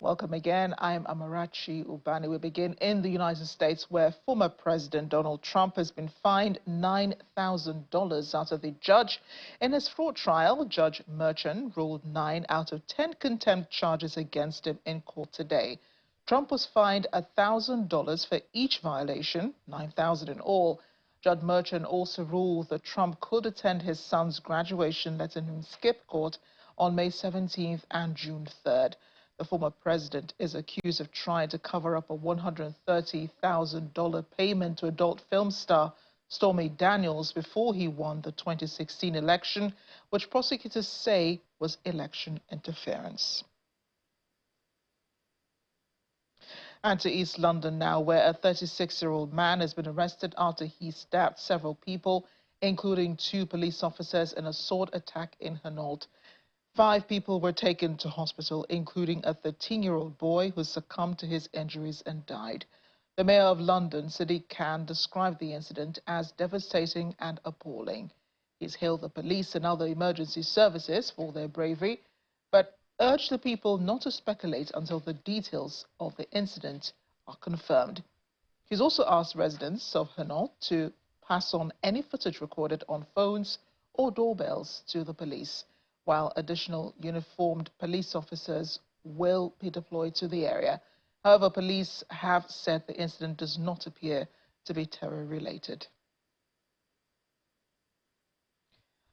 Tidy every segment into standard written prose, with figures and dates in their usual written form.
Welcome again. I'm Amarachi Ubani. We begin in the United States, where former President Donald Trump has been fined $9,000 after the judge in his fraud trial. Judge Merchan ruled 9 out of 10 contempt charges against him in court today. Trump was fined $1,000 for each violation, $9,000 in all. Judge Merchan also ruled that Trump could attend his son's graduation, letting him skip court on May 17th and June 3rd. The former president is accused of trying to cover up a $130,000 payment to adult film star Stormy Daniels before he won the 2016 election, which prosecutors say was election interference. And to East London now, where a 36-year-old man has been arrested after he stabbed several people, including 2 police officers, in a sword attack in Hainault. 5 people were taken to hospital, including a 13-year-old boy who succumbed to his injuries and died. The mayor of London, Sadiq Khan, described the incident as devastating and appalling. He's hailed the police and other emergency services for their bravery, but urged the people not to speculate until the details of the incident are confirmed. He's also asked residents of Hainault to pass on any footage recorded on phones or doorbells to the police, while additional uniformed police officers will be deployed to the area. However, police have said the incident does not appear to be terror-related.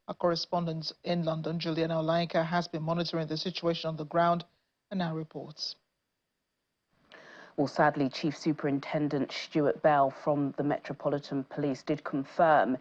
Our correspondent in London, Juliana Olainka, has been monitoring the situation on the ground and now reports. Well, sadly, Chief Superintendent Stuart Bell from the Metropolitan Police did confirm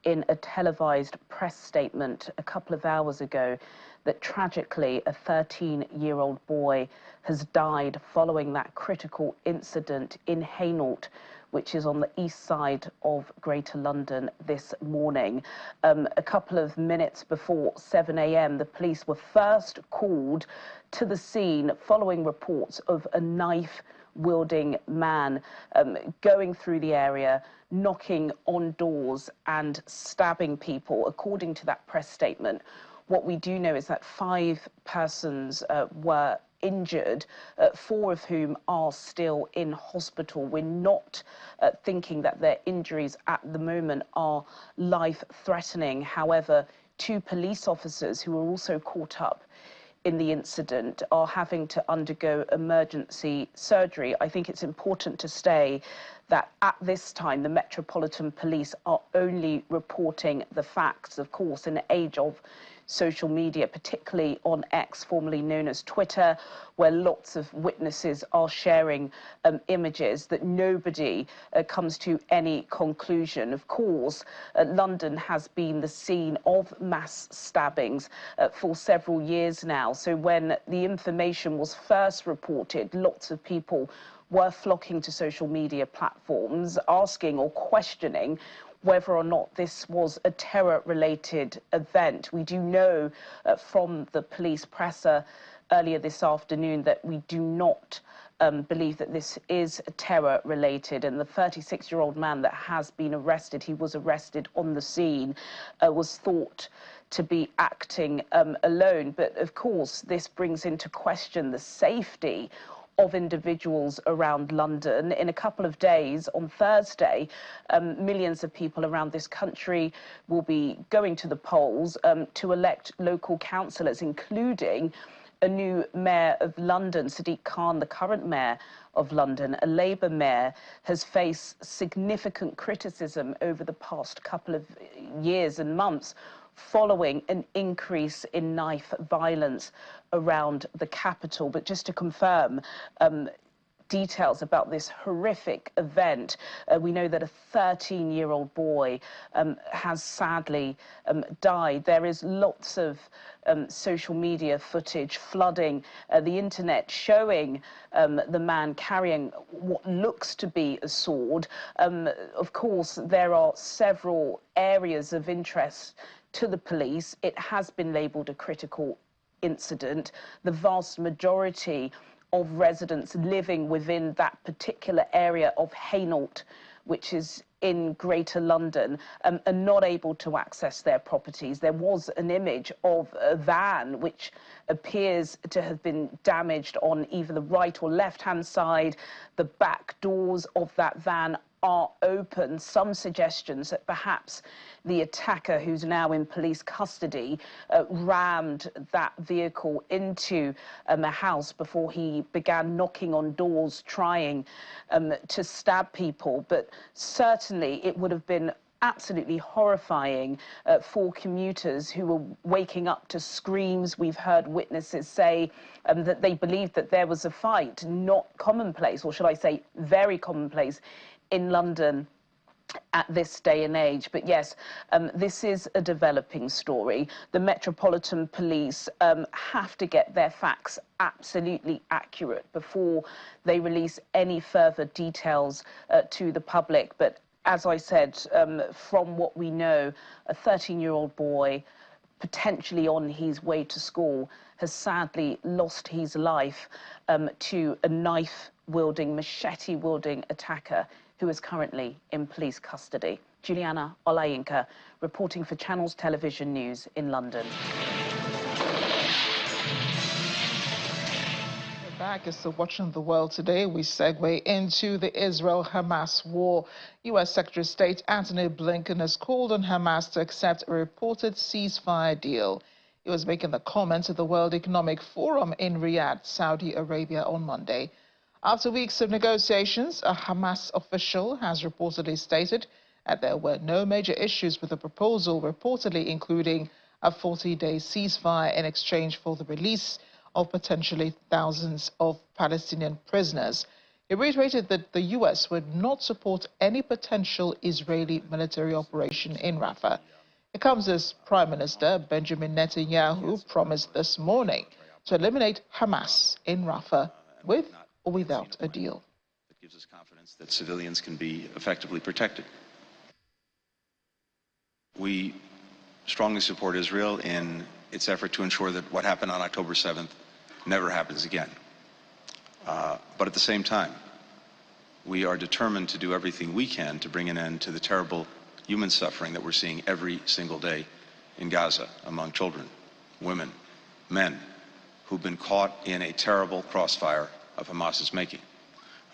in a televised press statement a couple of hours ago that tragically a 13-year-old boy has died following that critical incident in Hainault, which is on the east side of Greater London this morning. A couple of minutes before 7 a.m, the police were first called to the scene following reports of a knife-wielding man going through the area, knocking on doors and stabbing people. According to that press statement, what we do know is that 5 persons were injured, 4 of whom are still in hospital. We're not thinking that their injuries at the moment are life-threatening. However, 2 police officers who were also caught up in the incident are having to undergo emergency surgery. I think it's important to say that at this time, the Metropolitan Police are only reporting the facts. Of course, in the age of social media, particularly on X, formerly known as Twitter, where lots of witnesses are sharing images, that nobody comes to any conclusion. Of course, London has been the scene of mass stabbings for several years now. So when the information was first reported, lots of people were flocking to social media platforms, asking or questioning whether or not this was a terror-related event. We do know from the police presser earlier this afternoon that we do not believe that this is terror-related, and the 36-year-old man that has been arrested, he was arrested on the scene, was thought to be acting alone. But of course, this brings into question the safety of individuals around London. In a couple of days, on Thursday, millions of people around this country will be going to the polls to elect local councillors, including a new mayor of London. Sadiq Khan, the current mayor of London, a Labour mayor, has faced significant criticism over the past couple of years and months following an increase in knife violence around the capital. But just to confirm details about this horrific event, we know that a 13-year-old boy has sadly died. There is lots of social media footage flooding the internet showing the man carrying what looks to be a sword. Of course, there are several areas of interest to the police. It has been labelled a critical incident. The vast majority of residents living within that particular area of Hainault which is in Greater London, are not able to access their properties. There was an image of a van which appears to have been damaged on either the right or left-hand side. The back doors of that van are open. Some suggestions that perhaps the attacker, who's now in police custody, rammed that vehicle into a house before he began knocking on doors, trying to stab people. But certainly it would have been absolutely horrifying for commuters who were waking up to screams. We've heard witnesses say that they believed that there was a fight, not commonplace, or should I say very commonplace, in London at this day and age. But yes, this is a developing story. The Metropolitan Police have to get their facts absolutely accurate before they release any further details to the public. But as I said, from what we know, a 13-year-old boy, potentially on his way to school, has sadly lost his life to a knife-wielding, machete-wielding attacker who is currently in police custody. Juliana Olayinka, reporting for Channels Television News in London. We're back. It's still watching the world today. We segue into the Israel-Hamas war. U.S. Secretary of State Antony Blinken has called on Hamas to accept a reported ceasefire deal. He was making the comments at the World Economic Forum in Riyadh, Saudi Arabia on Monday. After weeks of negotiations, a Hamas official has reportedly stated that there were no major issues with the proposal, reportedly including a 40-day ceasefire in exchange for the release of potentially thousands of Palestinian prisoners. He reiterated that the U.S. would not support any potential Israeli military operation in Rafah. It comes as Prime Minister Benjamin Netanyahu promised this morning to eliminate Hamas in Rafah with or without a deal. That gives us confidence that civilians can be effectively protected. We strongly support Israel in its effort to ensure that what happened on October 7th never happens again. But at the same time, we are determined to do everything we can to bring an end to the terrible human suffering that we're seeing every single day in Gaza among children, women, men, who've been caught in a terrible crossfire of Hamas's making.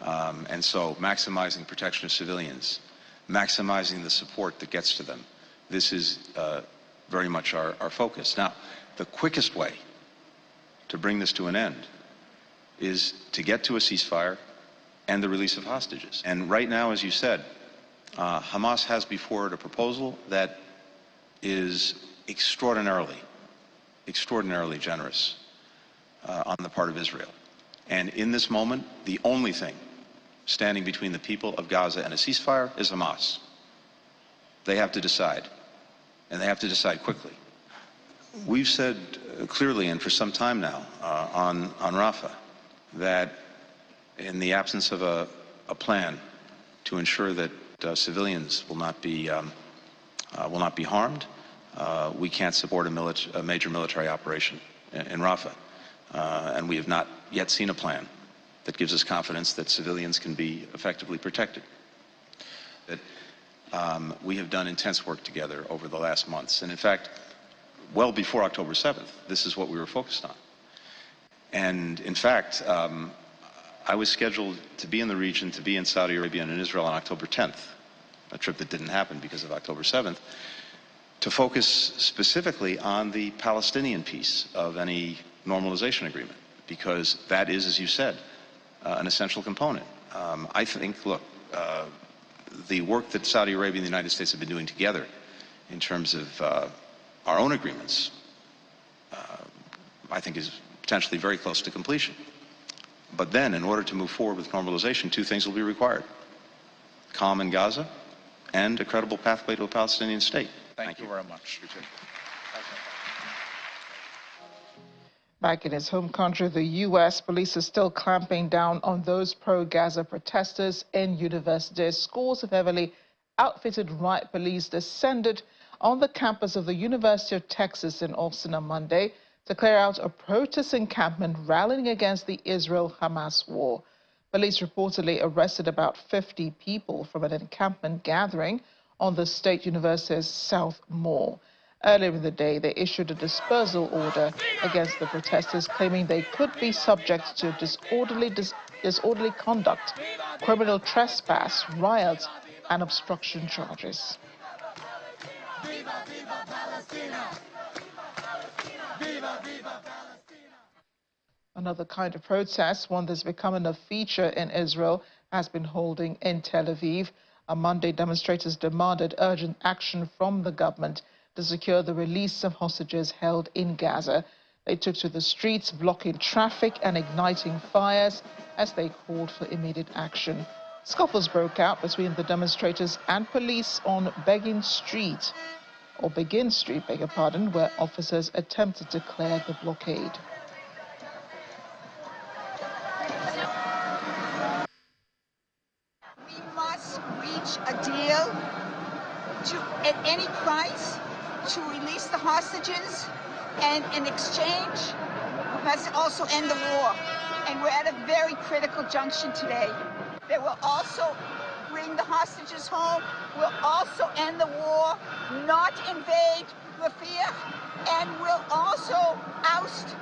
And so maximizing protection of civilians, maximizing the support that gets to them, this is very much our focus. Now, the quickest way to bring this to an end is to get to a ceasefire and the release of hostages. And right now, as you said, Hamas has before it a proposal that is extraordinarily generous on the part of Israel. And in this moment, the only thing standing between the people of Gaza and a ceasefire is Hamas. They have to decide, and they have to decide quickly. We've said clearly, and for some time now, on Rafah, that in the absence of a plan to ensure that civilians will not be harmed, we can't support a major military operation in Rafah. And we have not yet seen a plan that gives us confidence that civilians can be effectively protected. That we have done intense work together over the last months. And in fact, well before October 7th, this is what we were focused on. And in fact, I was scheduled to be in the region, to be in Saudi Arabia and in Israel on October 10th, a trip that didn't happen because of October 7th, to focus specifically on the Palestinian piece of any normalization agreement, because that is, as you said, an essential component. I think, look, the work that Saudi Arabia and the United States have been doing together in terms of our own agreements, I think is potentially very close to completion. But then, in order to move forward with normalization, two things will be required: calm in Gaza and a credible pathway to a Palestinian state. Thank you very much. Back in his home country, the U.S. police are still clamping down on those pro-Gaza protesters in universities. Scores of heavily outfitted riot police descended on the campus of the University of Texas in Austin on Monday to clear out a protest encampment rallying against the Israel-Hamas war. Police reportedly arrested about 50 people from an encampment gathering on the State University's South Mall. Earlier in the day, they issued a dispersal order against the protesters, claiming they could be subject to disorderly conduct, criminal trespass, riot, and obstruction charges. Another kind of protest, one that's becoming a feature in Israel, has been holding in Tel Aviv. On Monday, demonstrators demanded urgent action from the government to secure the release of hostages held in Gaza. They took to the streets, blocking traffic and igniting fires as they called for immediate action. Scuffles broke out between the demonstrators and police on Begin Street, beg your pardon, where officers attempted to clear the blockade. We must reach a deal at any price to release the hostages, and in exchange, we must also end the war. And we're at a very critical junction today. They will also bring the hostages home, will also end the war, not invade Rafah, and will also oust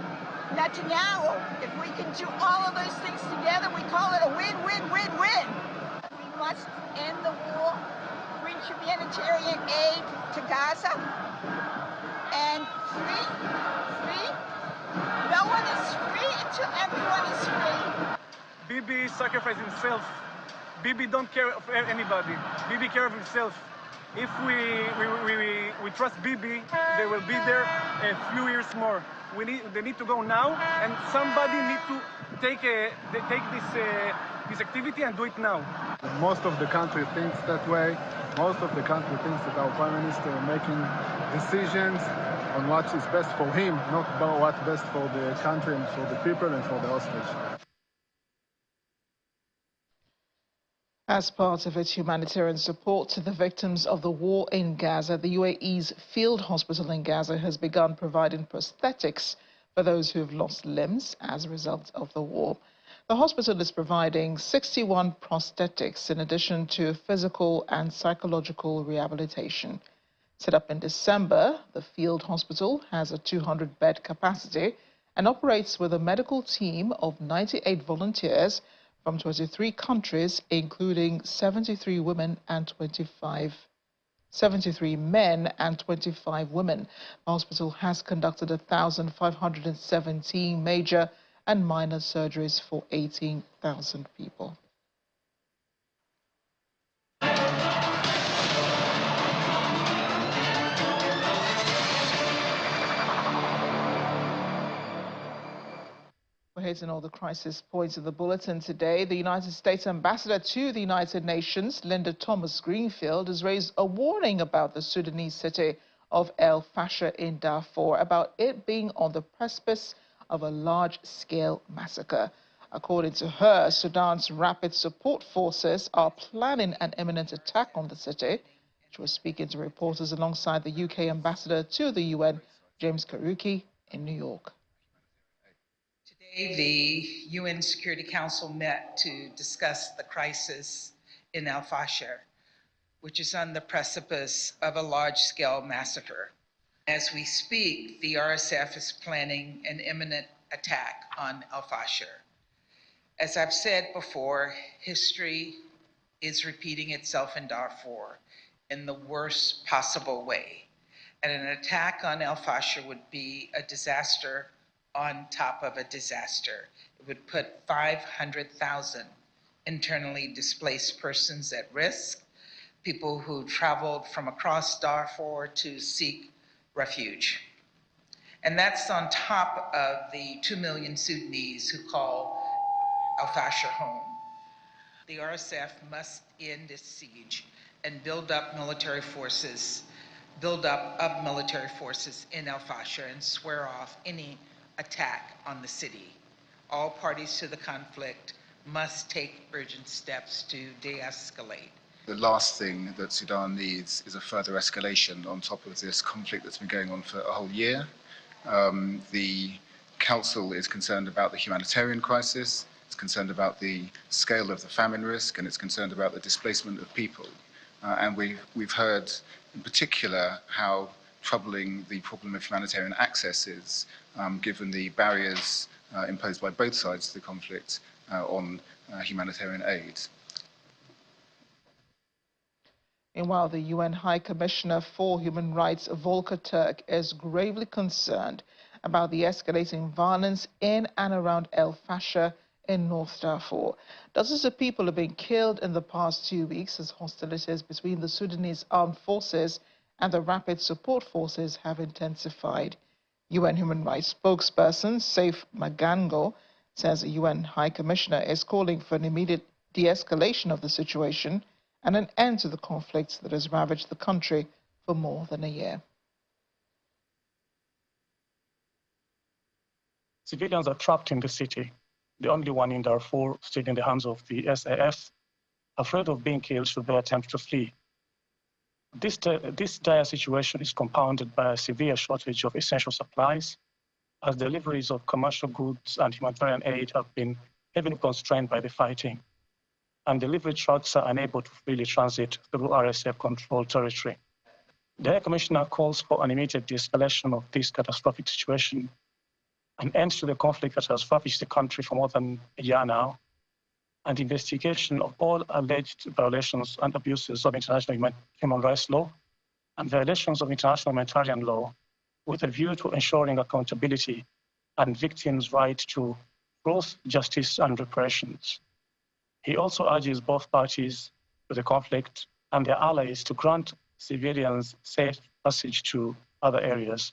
Netanyahu. If we can do all of those things together, we call it a win-win-win-win. We must end the war, bring humanitarian aid to Gaza, and free. No one is free until everyone is free. Bibi sacrificed himself. Bibi don't care of anybody. Bibi care of himself. If we trust Bibi, they will be there a few years more. They need to go now, and somebody need to take this activity and do it now. Most of the country thinks that way. Most of the country thinks that our Prime Minister is making decisions on what is best for him, not about what's best for the country and for the people and for the hostage. As part of its humanitarian support to the victims of the war in Gaza, the UAE's field hospital in Gaza has begun providing prosthetics for those who have lost limbs as a result of the war. The hospital is providing 61 prosthetics in addition to physical and psychological rehabilitation. Set up in December, the field hospital has a 200-bed capacity and operates with a medical team of 98 volunteers from 23 countries, including 73 men and 25 women. The hospital has conducted 1,517 major and minor surgeries for 18,000 people. We're hitting all the crisis points of the bulletin today. The United States ambassador to the United Nations, Linda Thomas-Greenfield, has raised a warning about the Sudanese city of El Fasher in Darfur, about it being on the precipice of a large-scale massacre. According to her, Sudan's rapid support forces are planning an imminent attack on the city. She was speaking to reporters alongside the UK ambassador to the UN, James Kariuki, in New York. Today, the UN Security Council met to discuss the crisis in El Fasher, which is on the precipice of a large-scale massacre. As we speak, the RSF is planning an imminent attack on El Fasher. As I've said before, history is repeating itself in Darfur in the worst possible way. And an attack on El Fasher would be a disaster on top of a disaster. It would put 500,000 internally displaced persons at risk, people who traveled from across Darfur to seek refuge. And that's on top of the 2 million Sudanese who call El Fasher home. The RSF must end this siege and build up military forces in El Fasher and swear off any attack on the city. All parties to the conflict must take urgent steps to de-escalate. The last thing that Sudan needs is a further escalation on top of this conflict that's been going on for a whole year. The Council is concerned about the humanitarian crisis, it's concerned about the scale of the famine risk, and it's concerned about the displacement of people. And we've heard in particular how troubling the problem of humanitarian access is, given the barriers imposed by both sides of the conflict on humanitarian aid. Meanwhile, the UN High Commissioner for Human Rights, Volker Turk, is gravely concerned about the escalating violence in and around El Fasher in North Darfur. Dozens of people have been killed in the past 2 weeks as hostilities between the Sudanese armed forces and the Rapid Support Forces have intensified. UN Human Rights spokesperson Saif Magango says the UN High Commissioner is calling for an immediate de-escalation of the situation and an end to the conflict that has ravaged the country for more than a year. Civilians are trapped in the city, the only one in Darfur still in the hands of the SAF, afraid of being killed should they attempt to flee. This dire situation is compounded by a severe shortage of essential supplies, as deliveries of commercial goods and humanitarian aid have been heavily constrained by the fighting, and delivery trucks are unable to freely transit through RSF-controlled territory. The High Commissioner calls for an immediate de-escalation of this catastrophic situation, an end to the conflict that has ravaged the country for more than a year now, and investigation of all alleged violations and abuses of international human rights law and violations of international humanitarian law, with a view to ensuring accountability and victims' right to both justice and reparations. He also urges both parties to the conflict and their allies to grant civilians safe passage to other areas,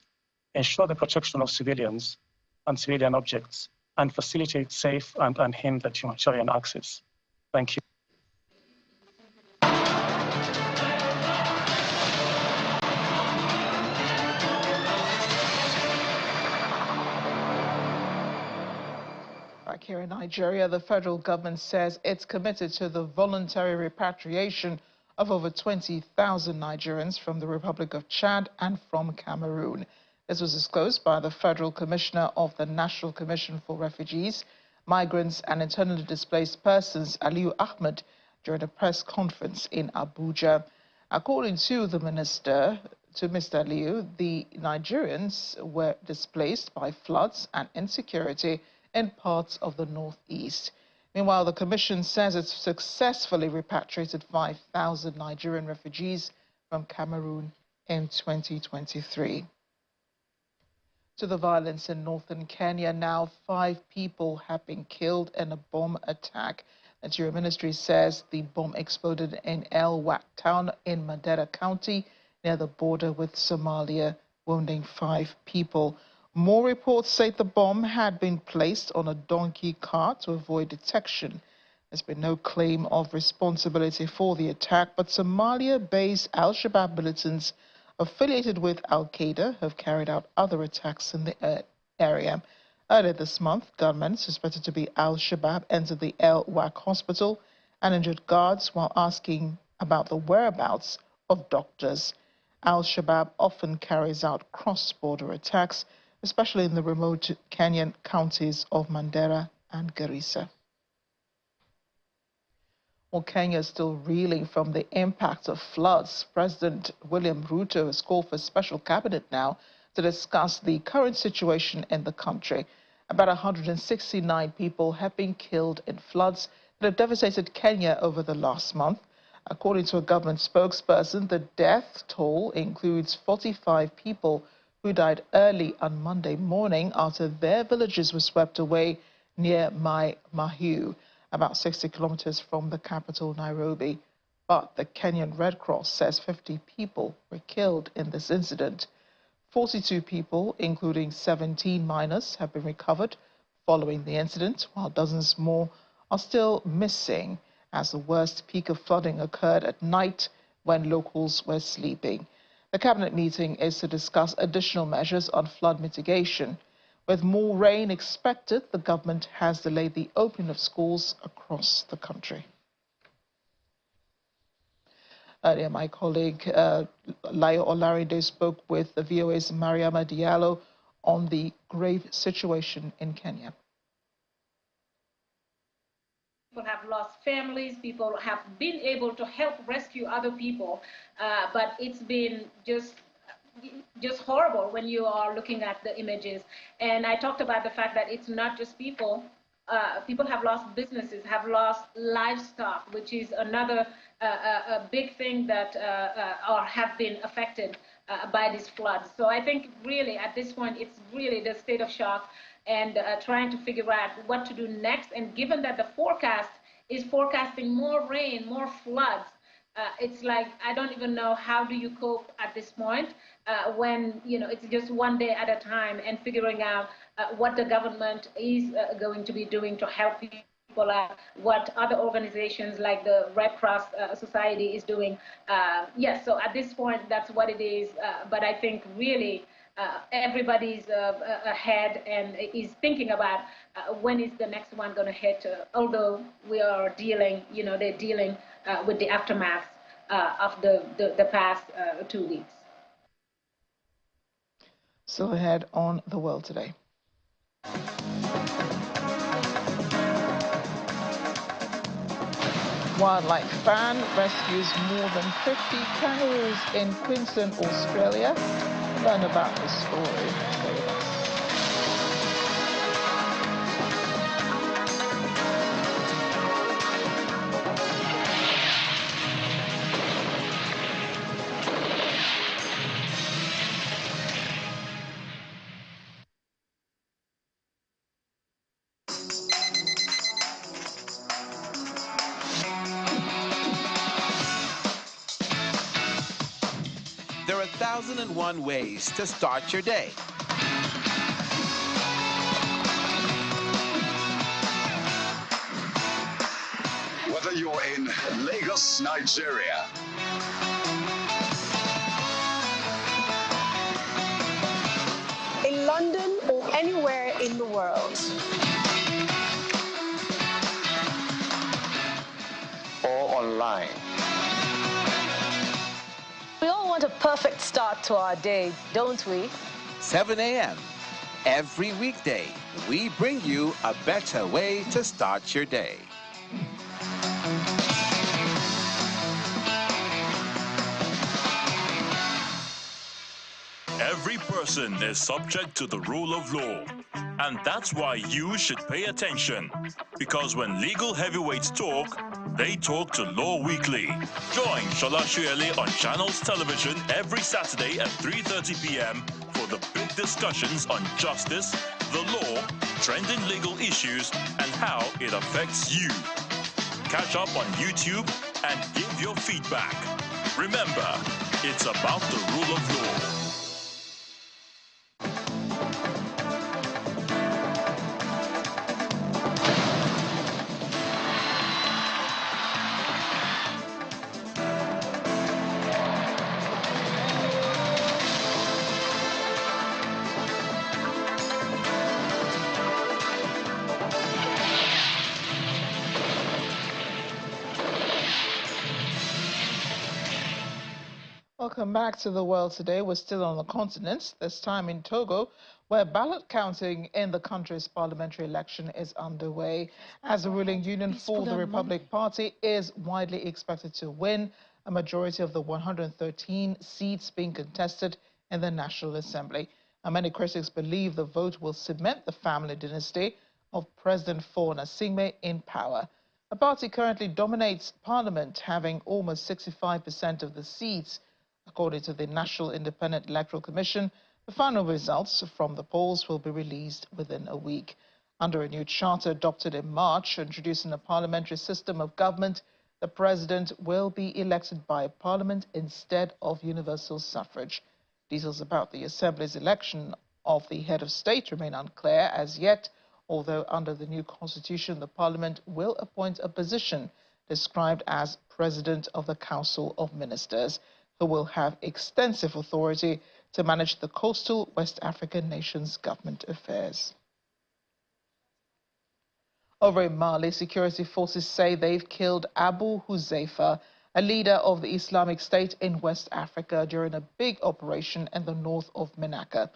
ensure the protection of civilians and civilian objects, and facilitate safe and unhindered humanitarian access. Thank you. Back here in Nigeria, the federal government says it's committed to the voluntary repatriation of over 20,000 Nigerians from the Republic of Chad and from Cameroon. This was disclosed by the Federal Commissioner of the National Commission for Refugees, Migrants and Internally Displaced Persons, Aliyu Ahmed, during a press conference in Abuja. According to the minister, to Mr. Aliyu, the Nigerians were displaced by floods and insecurity in parts of the northeast. Meanwhile, the Commission says it's successfully repatriated 5,000 Nigerian refugees from Cameroon in 2023. To the violence in northern Kenya now, 5 people have been killed in a bomb attack. The Interior Ministry says the bomb exploded in El Wak town in Mandera County near the border with Somalia, wounding 5 people. More reports say the bomb had been placed on a donkey cart to avoid detection. There's been no claim of responsibility for the attack, but Somalia-based Al-Shabaab militants affiliated with Al-Qaeda have carried out other attacks in the area. Earlier this month, gunmen suspected to be Al-Shabaab entered the El Wak hospital and injured guards while asking about the whereabouts of doctors. Al-Shabaab often carries out cross-border attacks, especially in the remote Kenyan counties of Mandera and Garissa. Well, Kenya is still reeling from the impact of floods. President William Ruto has called for a special cabinet now to discuss the current situation in the country. About 169 people have been killed in floods that have devastated Kenya over the last month. According to a government spokesperson, the death toll includes 45 people who died early on Monday morning after their villages were swept away near Mai Mahiu, about 60 kilometers from the capital, Nairobi. But the Kenyan Red Cross says 50 people were killed in this incident. 42 people, including 17 minors, have been recovered following the incident, while dozens more are still missing, as the worst peak of flooding occurred at night when locals were sleeping. The cabinet meeting is to discuss additional measures on flood mitigation. With more rain expected, the government has delayed the opening of schools across the country. Earlier, my colleague Layo Olarinde spoke with the VOA's Mariama Diallo on the grave situation in Kenya. People have lost families, people have been able to help rescue other people, but it's been just horrible when you are looking at the images. And I talked about the fact that it's not just people. People have lost businesses, have lost livestock, which is another a big thing that or have been affected by these floods. So I think really at this point it's really the state of shock and trying to figure out what to do next. And given that the forecast is forecasting more rain, more floods, it's like I don't even know how do you cope at this point when it's just one day at a time and figuring out what the government is going to be doing to help people out, what other organizations like the Red Cross Society is doing. Yes, so at this point that's what it is. But I think really everybody's ahead and is thinking about when is the next one going to hit, although we are dealing, they're dealing with the aftermath of the past 2 weeks. So ahead on The World Today. Wildlife fan rescues more than 50 kangaroos in Queensland, Australia. Learn about the story. Stay with us. There are 1,001 ways to start your day. Whether you're in Lagos, Nigeria, in London or anywhere in the world, or online. We all want a perfect start to our day, don't we? 7 a.m. Every weekday, we bring you a better way to start your day. Every person is subject to the rule of law. And that's why you should pay attention. Because when legal heavyweights talk, they talk to Law Weekly. Join Shola Shuele on Channels Television every Saturday at 3:30 p.m. for the big discussions on justice, the law, trending legal issues, and how it affects you. Catch up on YouTube and give your feedback. Remember, it's about the rule of law. Welcome back to The World Today. We're still on the continent, this time in Togo, where ballot counting in the country's parliamentary election is underway, as the ruling Union for the Republic Party is widely expected to win a majority of the 113 seats being contested in the National Assembly. And many critics believe the vote will cement the family dynasty of President Faure Gnassingbé in power. The party currently dominates parliament, having almost 65% of the seats. According to the National Independent Electoral Commission, the final results from the polls will be released within a week. Under a new charter adopted in March, introducing a parliamentary system of government, the president will be elected by parliament instead of universal suffrage. Details about the Assembly's election of the head of state remain unclear as yet, although under the new constitution, the parliament will appoint a position described as President of the Council of Ministers, who will have extensive authority to manage the coastal West African nation's government affairs. Over in Mali, security forces say they've killed Abu Huzaifa, a leader of the Islamic State in West Africa, during a big operation in the north of Menaka.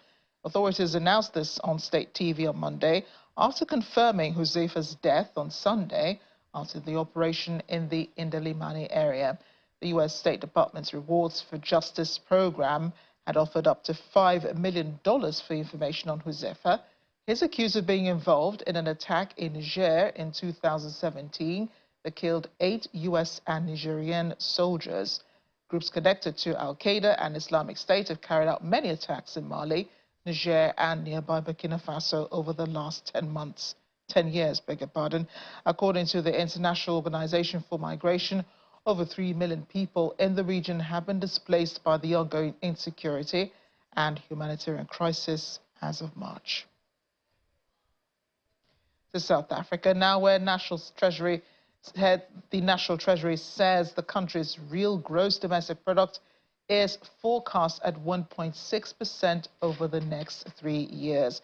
Authorities announced this on state TV on Monday after confirming Huzaifa's death on Sunday after the operation in the Indalimani area. The U.S. State Department's Rewards for Justice program had offered up to $5 million for information on Huzaifa. He's accused of being involved in an attack in Niger in 2017 that killed 8 U.S. and Nigerian soldiers. Groups connected to Al-Qaeda and Islamic State have carried out many attacks in Mali, Niger, and nearby Burkina Faso over the last 10 years, beg your pardon. According to the International Organization for Migration, over 3 million people in the region have been displaced by the ongoing insecurity and humanitarian crisis as of March. To South Africa now, where the National Treasury says the country's real gross domestic product is forecast at 1.6% over the next 3 years.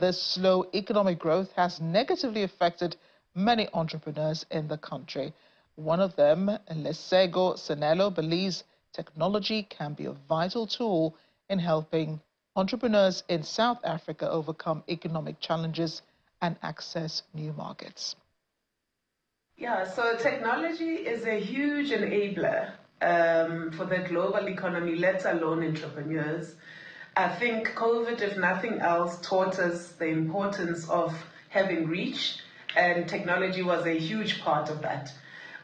This slow economic growth has negatively affected many entrepreneurs in the country. One of them, Lesego Senelo, believes technology can be a vital tool in helping entrepreneurs in South Africa overcome economic challenges and access new markets. Yeah, so technology is a huge enabler for the global economy, let alone entrepreneurs. I think COVID, if nothing else, taught us the importance of having reach, and technology was a huge part of that.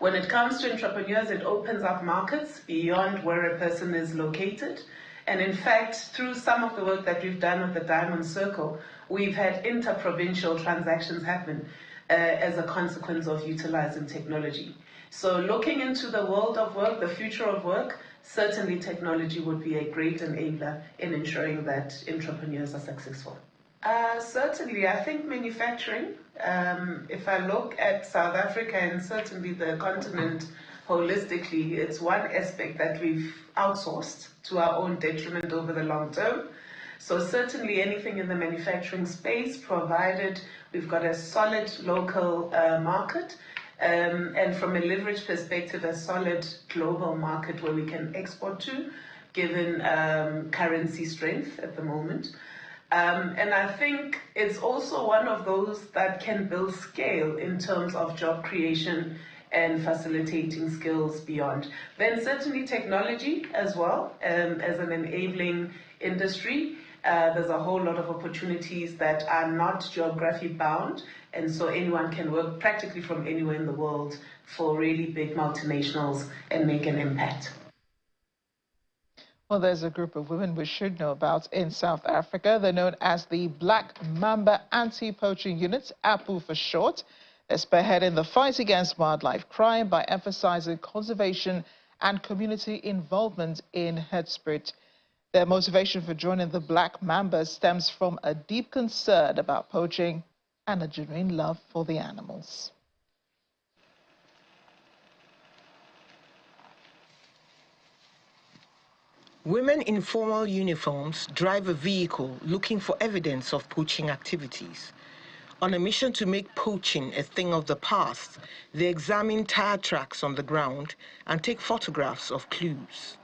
When it comes to entrepreneurs, it opens up markets beyond where a person is located. And in fact, through some of the work that we've done with the Diamond Circle, we've had interprovincial transactions happen as a consequence of utilizing technology. So looking into the world of work, the future of work, certainly technology would be a great enabler in ensuring that entrepreneurs are successful. Certainly, I think manufacturing, if I look at South Africa and certainly the continent holistically, it's one aspect that we've outsourced to our own detriment over the long term. So certainly anything in the manufacturing space, provided we've got a solid local market, and from a leverage perspective, a solid global market where we can export to, given currency strength at the moment. And I think it's also one of those that can build scale in terms of job creation and facilitating skills beyond. Then certainly technology as well, as an enabling industry. There's a whole lot of opportunities that are not geography bound, and so anyone can work practically from anywhere in the world for really big multinationals and make an impact. Well, there's a group of women we should know about in South Africa. They're known as the Black Mamba Anti-Poaching Unit, APU for short. They're spearheading the fight against wildlife crime by emphasizing conservation and community involvement in herd spirit. Their motivation for joining the Black Mamba stems from a deep concern about poaching and a genuine love for the animals. Women in formal uniforms drive a vehicle looking for evidence of poaching activities. On a mission to make poaching a thing of the past, they examine tire tracks on the ground and take photographs of clues.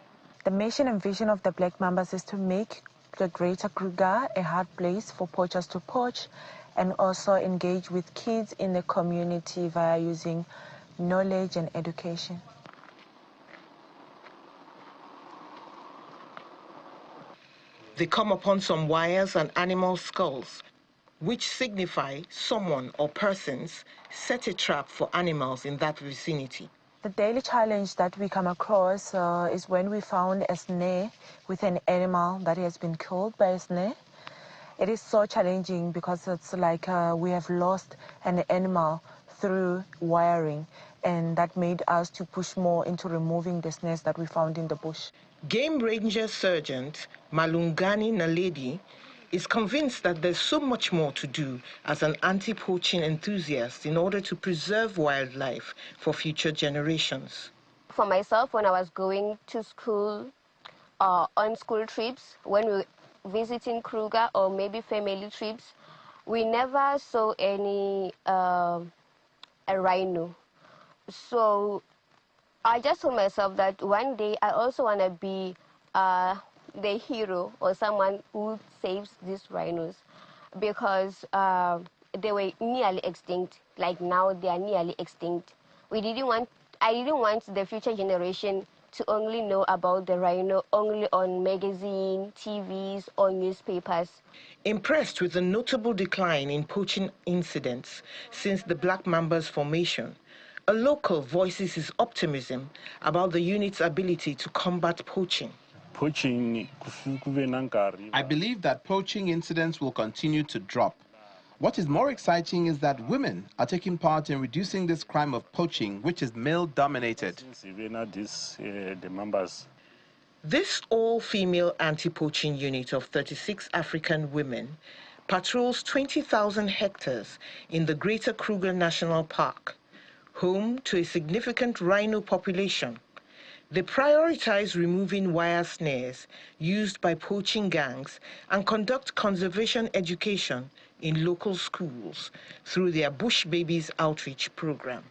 The mission and vision of the Black Mambas is to make the Greater Kruger a hard place for poachers to poach, and also engage with kids in the community via using knowledge and education. They come upon some wires and animal skulls, which signify someone or persons set a trap for animals in that vicinity. The daily challenge that we come across is when we found a snare with an animal that has been killed by a snare. It is so challenging because it's like we have lost an animal through wiring, and that made us to push more into removing the snares that we found in the bush. Game Ranger Sergeant Malungani Naledi is convinced that there's so much more to do as an anti-poaching enthusiast in order to preserve wildlife for future generations. For myself, when I was going to school, on school trips, when we were visiting Kruger or maybe family trips, we never saw any a rhino. So I just told myself that one day I also want to be the hero or someone who saves these rhinos, because they were nearly extinct. Like now they are nearly extinct. I didn't want the future generation to only know about the rhino only on magazine, TVs, or newspapers. Impressed with the notable decline in poaching incidents since the Black Mamba's formation, a local voices his optimism about the unit's ability to combat poaching. I believe that poaching incidents will continue to drop. What is more exciting is that women are taking part in reducing this crime of poaching, which is male-dominated. This all-female anti-poaching unit of 36 African women patrols 20,000 hectares in the Greater Kruger National Park, home to a significant rhino population. They prioritize removing wire snares used by poaching gangs and conduct conservation education in local schools through their Bush Babies outreach program.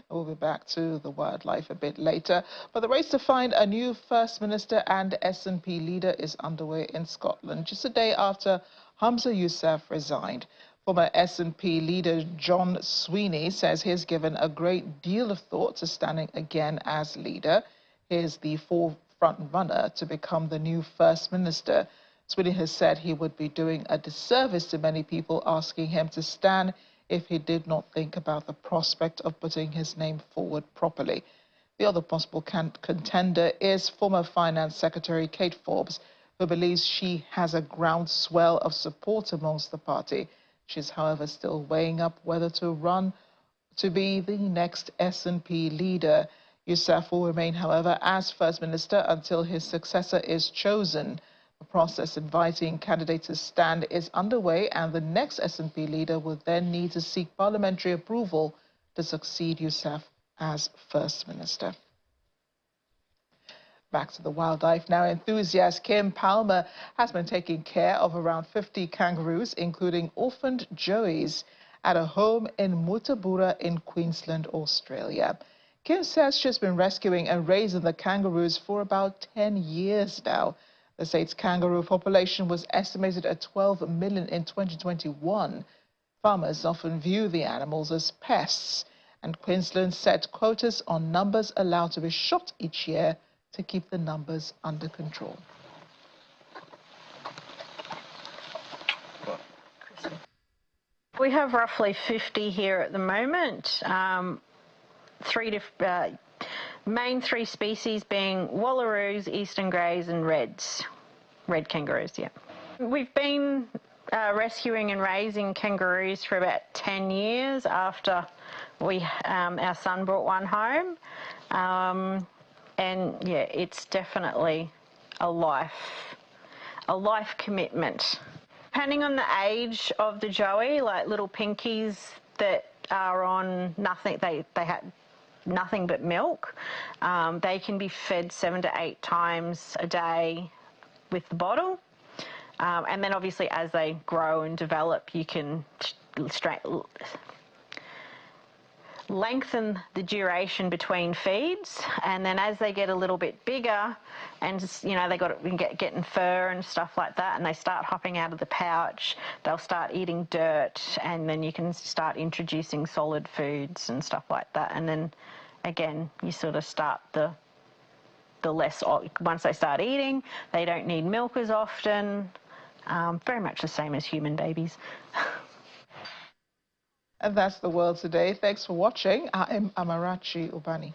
We'll be back to the wildlife a bit later. But the race to find a new First Minister and SNP leader is underway in Scotland, just a day after Humza Yousaf resigned. Former SNP leader John Sweeney says he's given a great deal of thought to standing again as leader. He's the forefront runner to become the new First Minister. Sweeney has said he would be doing a disservice to many people asking him to stand if he did not think about the prospect of putting his name forward properly. The other possible contender is former Finance Secretary Kate Forbes, who believes she has a groundswell of support amongst the party. She's, however, still weighing up whether to run to be the next SNP leader. Yousaf will remain, however, as First Minister until his successor is chosen. The process inviting candidates to stand is underway, and the next SNP leader will then need to seek parliamentary approval to succeed Yousaf as First Minister. Back to the wildlife now. Enthusiast Kim Palmer has been taking care of around 50 kangaroos, including orphaned joeys, at a home in Mutabura in Queensland, Australia. Kim says she's been rescuing and raising the kangaroos for about 10 years now. The state's kangaroo population was estimated at 12 million in 2021. Farmers often view the animals as pests, and Queensland set quotas on numbers allowed to be shot each year to keep the numbers under control. We have roughly 50 here at the moment. Main three species being wallaroos, eastern greys and reds. Red kangaroos, yeah. We've been rescuing and raising kangaroos for about 10 years after our son brought one home. And yeah, it's definitely a life commitment. Depending on the age of the joey, like little pinkies that are on nothing, they have nothing but milk. They can be fed 7 to 8 times a day with the bottle. And then obviously as they grow and develop, you can lengthen the duration between feeds, and then as they get a little bit bigger and they getting fur and stuff like that, and they start hopping out of the pouch, they'll start eating dirt, and then you can start introducing solid foods and stuff like that, and then again you sort of start the less, once they start eating they don't need milk as often. Very much the same as human babies. And that's the world today. Thanks for watching. I'm Amarachi Ubani.